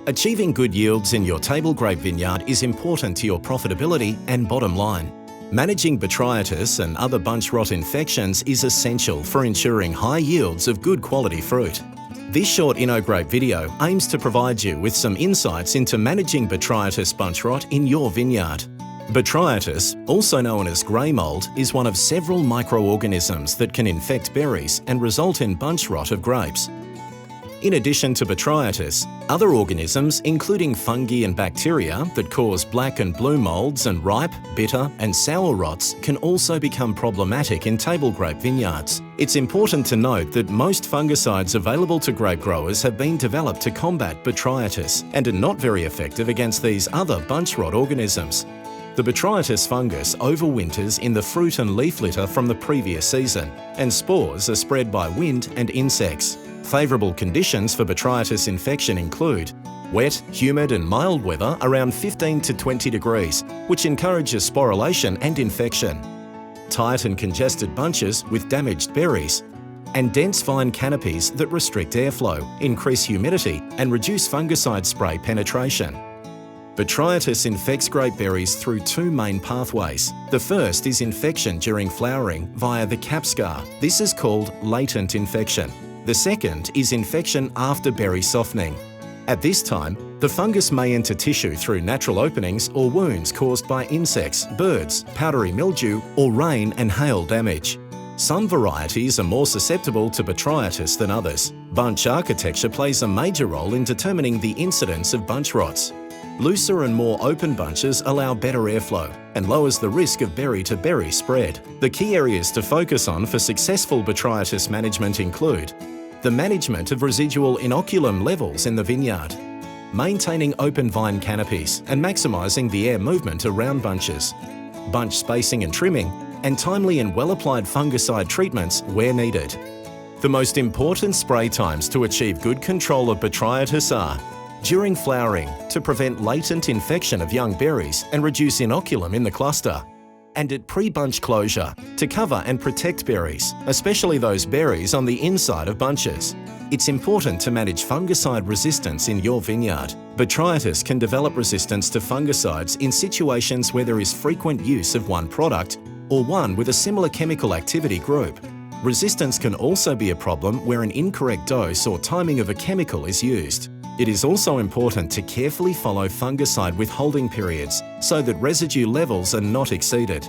Achieving good yields in your table grape vineyard is important to your profitability and bottom line. Managing botrytis and other bunch rot infections is essential for ensuring high yields of good quality fruit. This short InnoGrape video aims to provide you with some insights into managing botrytis bunch rot in your vineyard. Botrytis, also known as grey mold, is one of several microorganisms that can infect berries and result in bunch rot of grapes. In addition to botrytis, other organisms, including fungi and bacteria that cause black and blue molds and ripe, bitter and sour rots, can also become problematic in table grape vineyards. It's important to note that most fungicides available to grape growers have been developed to combat botrytis and are not very effective against these other bunch rot organisms. The botrytis fungus overwinters in the fruit and leaf litter from the previous season, and spores are spread by wind and insects. Favourable conditions for botrytis infection include wet, humid and mild weather around 15 to 20 degrees, which encourages sporulation and infection, tight and congested bunches with damaged berries, and dense vine canopies that restrict airflow, increase humidity and reduce fungicide spray penetration. Botrytis infects grape berries through two main pathways. The first is infection during flowering via the cap scar. This is called latent infection. The second is infection after berry softening. At this time, the fungus may enter tissue through natural openings or wounds caused by insects, birds, powdery mildew, or rain and hail damage. Some varieties are more susceptible to botrytis than others. Bunch architecture plays a major role in determining the incidence of bunch rots. Looser and more open bunches allow better airflow and lowers the risk of berry-to-berry spread. The key areas to focus on for successful botrytis management include the management of residual inoculum levels in the vineyard, maintaining open vine canopies and maximising the air movement around bunches, bunch spacing and trimming, and timely and well-applied fungicide treatments where needed. The most important spray times to achieve good control of botrytis are during flowering to prevent latent infection of young berries and reduce inoculum in the cluster, and at pre-bunch closure to cover and protect berries, especially those berries on the inside of bunches. It's important to manage fungicide resistance in your vineyard. Botrytis can develop resistance to fungicides in situations where there is frequent use of one product or one with a similar chemical activity group. Resistance can also be a problem where an incorrect dose or timing of a chemical is used. It is also important to carefully follow fungicide withholding periods so that residue levels are not exceeded.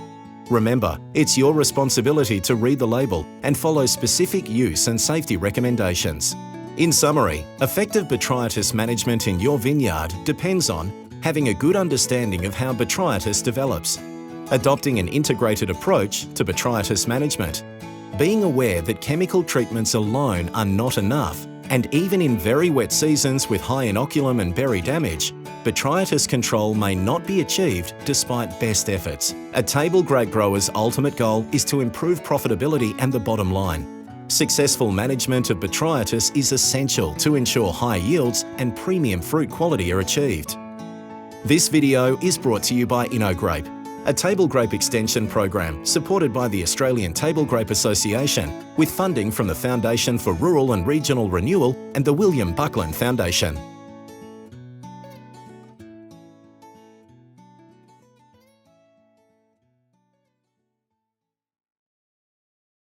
Remember, it's your responsibility to read the label and follow specific use and safety recommendations. In summary, effective botrytis management in your vineyard depends on having a good understanding of how botrytis develops, adopting an integrated approach to botrytis management, being aware that chemical treatments alone are not enough, and even in very wet seasons with high inoculum and berry damage, botrytis control may not be achieved despite best efforts. A table grape grower's ultimate goal is to improve profitability and the bottom line. Successful management of botrytis is essential to ensure high yields and premium fruit quality are achieved. This video is brought to you by InnoGrape, a table grape extension program supported by the Australian Table Grape Association with funding from the Foundation for Rural and Regional Renewal and the William Buckland Foundation.